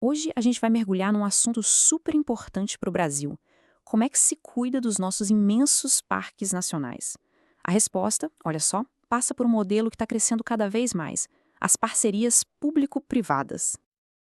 Hoje a gente vai mergulhar num assunto super importante para o Brasil. Como é que se cuida dos nossos imensos parques nacionais? A resposta, olha só, passa por um modelo que está crescendo cada vez mais: as parcerias público-privadas.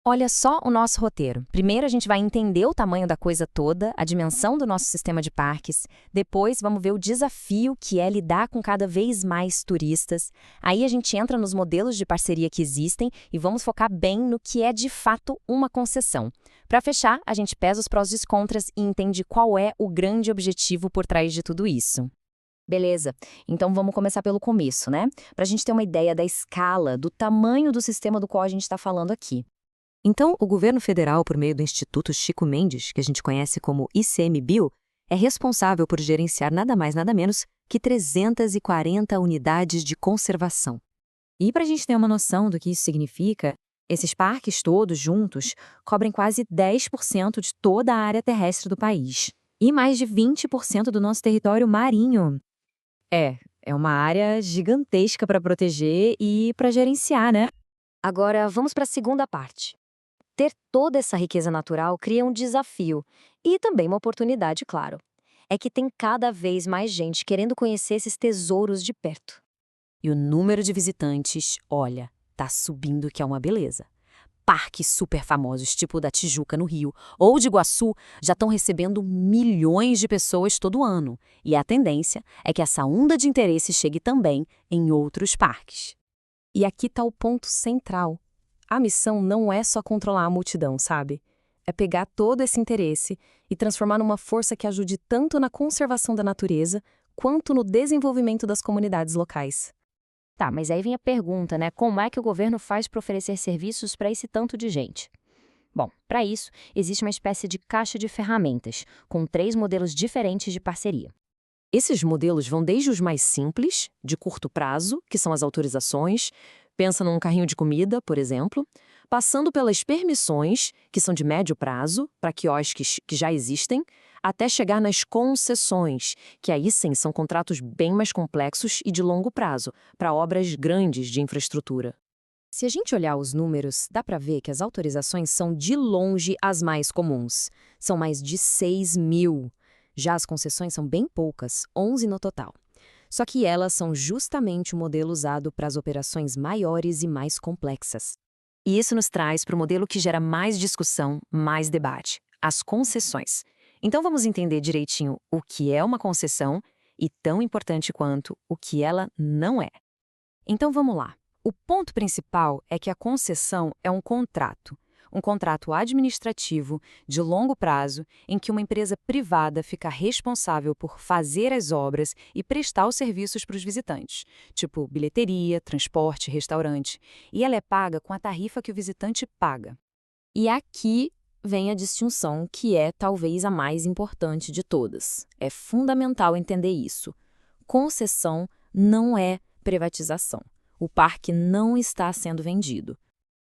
Olha só o nosso roteiro. Primeiro a gente vai entender o tamanho da coisa toda, a dimensão do nosso sistema de parques. Depois vamos ver o desafio que é lidar com cada vez mais turistas. Aí a gente entra nos modelos de parceria que existem e vamos focar bem no que é de fato uma concessão. Para fechar, a gente pesa os prós e os contras e entende qual é o grande objetivo por trás de tudo isso. Beleza, então vamos começar pelo começo, né? Para a gente ter uma ideia da escala, do tamanho do sistema do qual a gente está falando aqui. Então, o governo federal, por meio do Instituto Chico Mendes, que a gente conhece como ICMBio, é responsável por gerenciar nada mais nada menos que 340 unidades de conservação. E para a gente ter uma noção do que isso significa, esses parques todos juntos cobrem quase 10% de toda a área terrestre do país e mais de 20% do nosso território marinho. É uma área gigantesca para proteger e para gerenciar, né? Agora, vamos para a segunda parte. Ter toda essa riqueza natural cria um desafio e também uma oportunidade, claro. É que tem cada vez mais gente querendo conhecer esses tesouros de perto. E o número de visitantes, olha, tá subindo, que é uma beleza. Parques super famosos, tipo o da Tijuca, no Rio, ou de Iguaçu, já estão recebendo milhões de pessoas todo ano. E a tendência é que essa onda de interesse chegue também em outros parques. E aqui está o ponto central. A missão não é só controlar a multidão, sabe? É pegar todo esse interesse e transformar numa força que ajude tanto na conservação da natureza quanto no desenvolvimento das comunidades locais. Tá, mas aí vem a pergunta, né? Como é que o governo faz para oferecer serviços para esse tanto de gente? Bom, para isso, existe uma espécie de caixa de ferramentas, com 3 modelos diferentes de parceria. Esses modelos vão desde os mais simples, de curto prazo, que são as autorizações, pensa num carrinho de comida, por exemplo, passando pelas permissões, que são de médio prazo, para quiosques que já existem, até chegar nas concessões, que aí sim são contratos bem mais complexos e de longo prazo, para obras grandes de infraestrutura. Se a gente olhar os números, dá para ver que as autorizações são de longe as mais comuns. São mais de 6.000. Já as concessões são bem poucas, 11 no total. Só que elas são justamente o modelo usado para as operações maiores e mais complexas. E isso nos traz para o modelo que gera mais discussão, mais debate, as concessões. Então vamos entender direitinho o que é uma concessão e, tão importante quanto, o que ela não é. Então vamos lá. O ponto principal é que a concessão é um contrato administrativo de longo prazo em que uma empresa privada fica responsável por fazer as obras e prestar os serviços para os visitantes, tipo bilheteria, transporte, restaurante, e ela é paga com a tarifa que o visitante paga. E aqui vem a distinção que é talvez a mais importante de todas. É fundamental entender isso. Concessão não é privatização. O parque não está sendo vendido.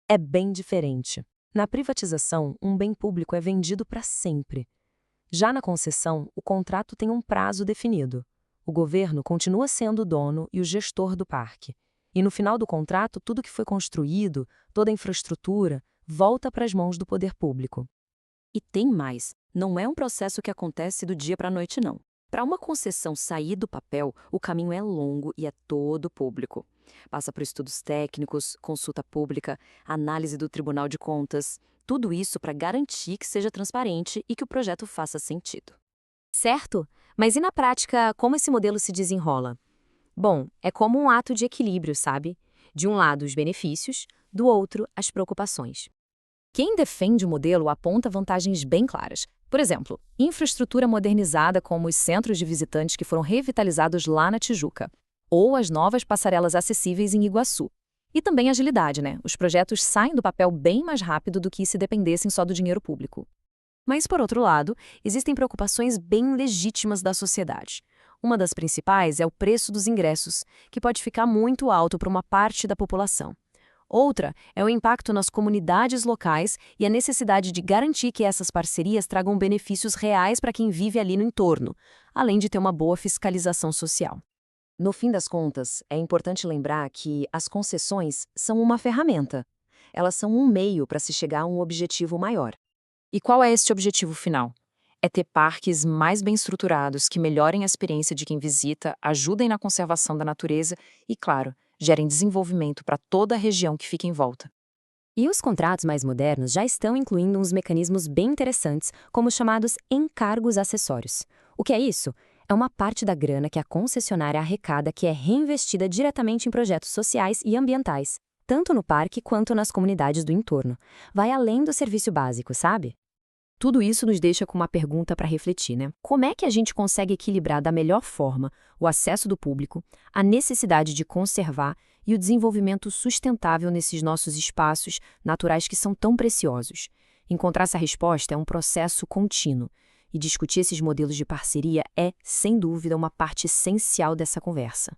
É bem diferente. Na privatização, um bem público é vendido para sempre. Já na concessão, o contrato tem um prazo definido. O governo continua sendo o dono e o gestor do parque. E no final do contrato, tudo que foi construído, toda a infraestrutura, volta para as mãos do poder público. E tem mais, não é um processo que acontece do dia para a noite, não. Para uma concessão sair do papel, o caminho é longo e é todo público. Passa por estudos técnicos, consulta pública, análise do Tribunal de Contas, tudo isso para garantir que seja transparente e que o projeto faça sentido. Certo? Mas e na prática, como esse modelo se desenrola? Bom, é como um ato de equilíbrio, sabe? De um lado, os benefícios, do outro, as preocupações. Quem defende o modelo aponta vantagens bem claras. Por exemplo, infraestrutura modernizada como os centros de visitantes que foram revitalizados lá na Tijuca, ou as novas passarelas acessíveis em Iguaçu. E também agilidade, né? Os projetos saem do papel bem mais rápido do que se dependessem só do dinheiro público. Mas, por outro lado, existem preocupações bem legítimas da sociedade. Uma das principais é o preço dos ingressos, que pode ficar muito alto para uma parte da população. Outra é o impacto nas comunidades locais e a necessidade de garantir que essas parcerias tragam benefícios reais para quem vive ali no entorno, além de ter uma boa fiscalização social. No fim das contas, é importante lembrar que as concessões são uma ferramenta. elas são um meio para se chegar a um objetivo maior. E qual é este objetivo final? É ter parques mais bem estruturados que melhorem a experiência de quem visita, ajudem na conservação da natureza e, claro, gerem desenvolvimento para toda a região que fica em volta. E os contratos mais modernos já estão incluindo uns mecanismos bem interessantes, como os chamados encargos acessórios. O que é isso? É uma parte da grana que a concessionária arrecada que é reinvestida diretamente em projetos sociais e ambientais, tanto no parque quanto nas comunidades do entorno. Vai além do serviço básico, sabe? Tudo isso nos deixa com uma pergunta para refletir, né? Como é que a gente consegue equilibrar da melhor forma o acesso do público, a necessidade de conservar e o desenvolvimento sustentável nesses nossos espaços naturais que são tão preciosos? Encontrar essa resposta é um processo contínuo, e discutir esses modelos de parceria é, sem dúvida, uma parte essencial dessa conversa.